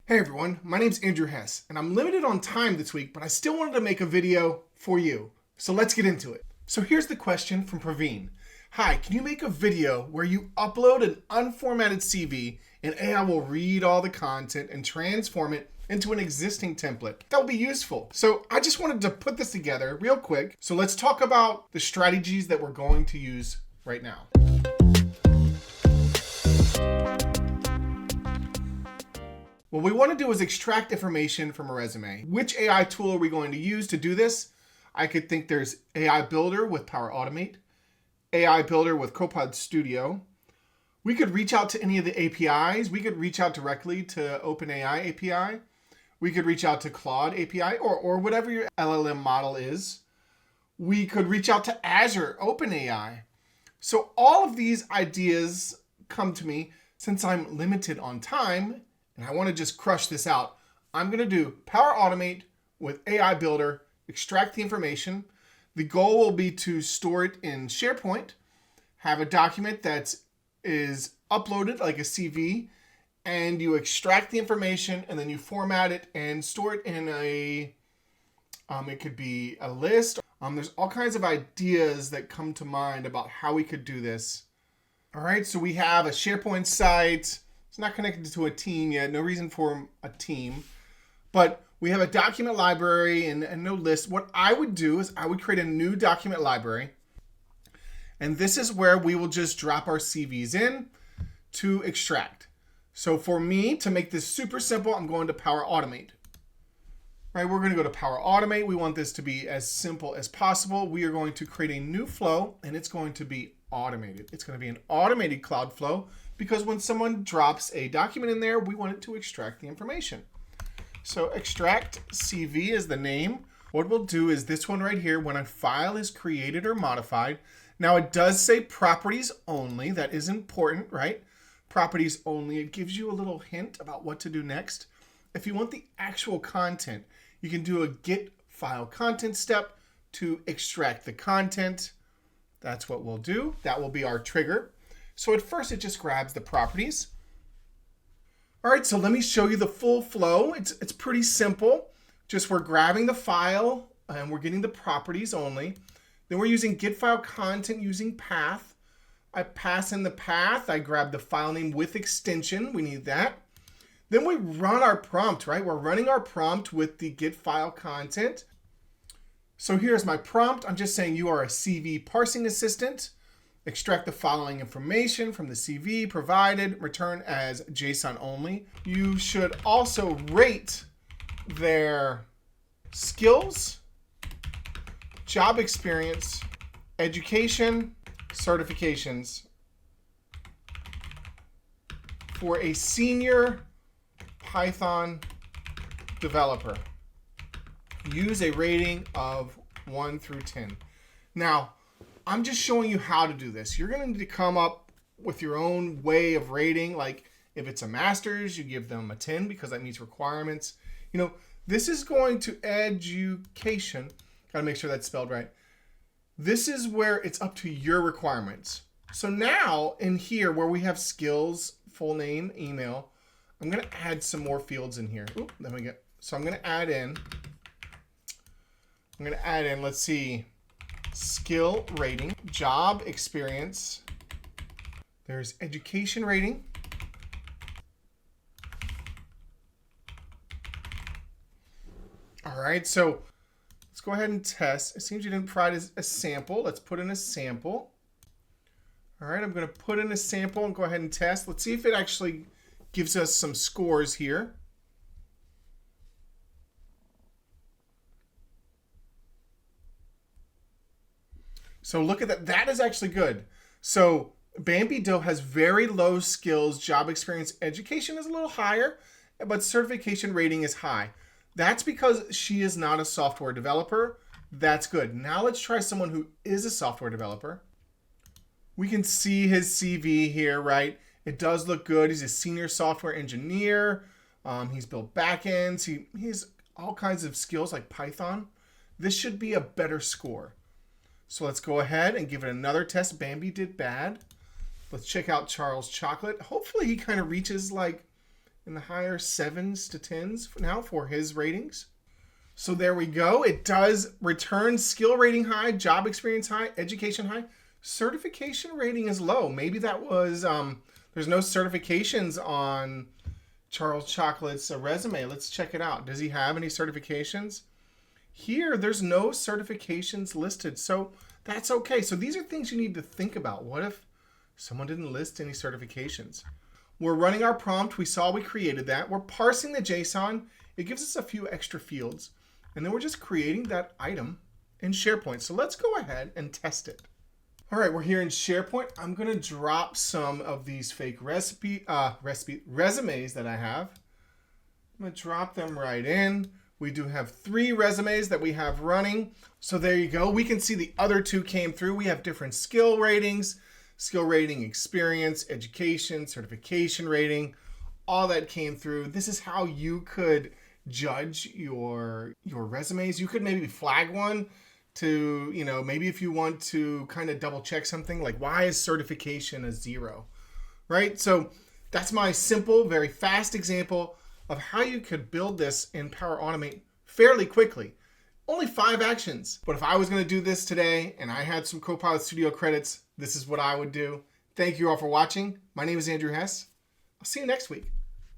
Hey everyone, my name's Andrew Hess, and I'm limited on time this week, but I still wanted to make a video for you. So let's get into it. So here's the question from Praveen. Hi, can you make a video where you upload an unformatted CV and AI will read all the content and transform it into an existing template? That will be useful. So I just wanted to put this together real quick. So let's talk about the strategies that we're going to use right now. What we want to do is extract information from a resume. Which AI tool are we going to use to do this? I could think there's AI Builder with Power Automate, AI Builder with Copilot Studio. We could reach out to any of the APIs. We could reach out directly to OpenAI API. We could reach out to Claude API or whatever your LLM model is. We could reach out to Azure, OpenAI. So all of these ideas come to me since I'm limited on time and I want to just crush this out. I'm going to do Power Automate with AI Builder, extract the information. The goal will be to store it in SharePoint, have a document that is uploaded like a CV, and you extract the information and then you format it and store it in it could be a list. There's all kinds of ideas that come to mind about how we could do this. All right, so we have a SharePoint site. It's not connected to a team yet, no reason for a team, but we have a document library and no list. What I would do is I would create a new document library, and this is where we will just drop our CVs in to extract. So for me, to make this super simple, I'm going to Power Automate. Right, we're going to go to Power Automate. We want this to be as simple as possible. We are going to create a new flow, and it's going to be automated. It's going to be an automated cloud flow because when someone drops a document in there, we want it to extract the information. So extract CV is the name. What we'll do is this one right here, when a file is created or modified. Now it does say properties only. That is important, right? Properties only. It gives you a little hint about what to do next. If you want the actual content, you can do a get file content step to extract the content. That's what we'll do. That will be our trigger. So at first it just grabs the properties. All right, so let me show you the full flow. It's pretty simple. Just we're grabbing the file and we're getting the properties only. Then we're using get file content using path. I pass in the path. I grab the file name with extension. We need that. Then we run our prompt, right? We're running our prompt with the get file content. So here's my prompt. I'm just saying you are a CV parsing assistant. Extract the following information from the CV provided, return as JSON only. You should also rate their skills, job experience, education, certifications for a senior Python developer. Use a rating of 1 through 10. Now, I'm just showing you how to do this. You're going to need to come up with your own way of rating. Like if it's a master's, you give them a 10 because that meets requirements. You know, this is going to education. Got to make sure that's spelled right. This is where it's up to your requirements. So now in here where we have skills, full name, email, I'm going to add some more fields in here. Oop, then we get, so I'm going to add in, let's see, skill rating, job experience. There's education rating. All right, so let's go ahead and test. It seems you didn't provide a sample. Let's put in a sample. All right, I'm going to put in a sample and go ahead and test. Let's see if it actually gives us some scores here. So look at that. That is actually good. So Bambi Doe has very low skills, job experience, education is a little higher, but certification rating is high. That's because she is not a software developer. That's good. Now let's try someone who is a software developer. We can see his CV here, right? It does look good. He's a senior software engineer. He's built backends. He has all kinds of skills like Python. This should be a better score. So let's go ahead and give it another test. Bambi did bad. Let's check out Charles Chocolate. Hopefully he kind of reaches like in the higher 7s to 10s now for his ratings. So there we go. It does return skill rating high, job experience high, education high. Certification rating is low. Maybe that was, there's no certifications on Charles Chocolate's resume. Let's check it out. Does he have any certifications? Here, there's no certifications listed. So that's okay. So these are things you need to think about. What if someone didn't list any certifications? We're running our prompt. We saw we created that. We're parsing the JSON. It gives us a few extra fields. And then we're just creating that item in SharePoint. So let's go ahead and test it. All right, we're here in SharePoint. I'm going to drop some of these fake resumes that I have. I'm going to drop them right in. We do have 3 resumes that we have running. So there you go. We can see the other 2 came through. We have different skill ratings, skill rating, experience, education, certification rating. All that came through. This is how you could judge your resumes. You could maybe flag one to, maybe if you want to kind of double check something, like why is certification a 0, right? So that's my simple, very fast example of how you could build this in Power Automate fairly quickly. Only 5 actions. But if I was going to do this today and I had some Copilot Studio credits, this is what I would do. Thank you all for watching. My name is Andrew Hess. I'll see you next week.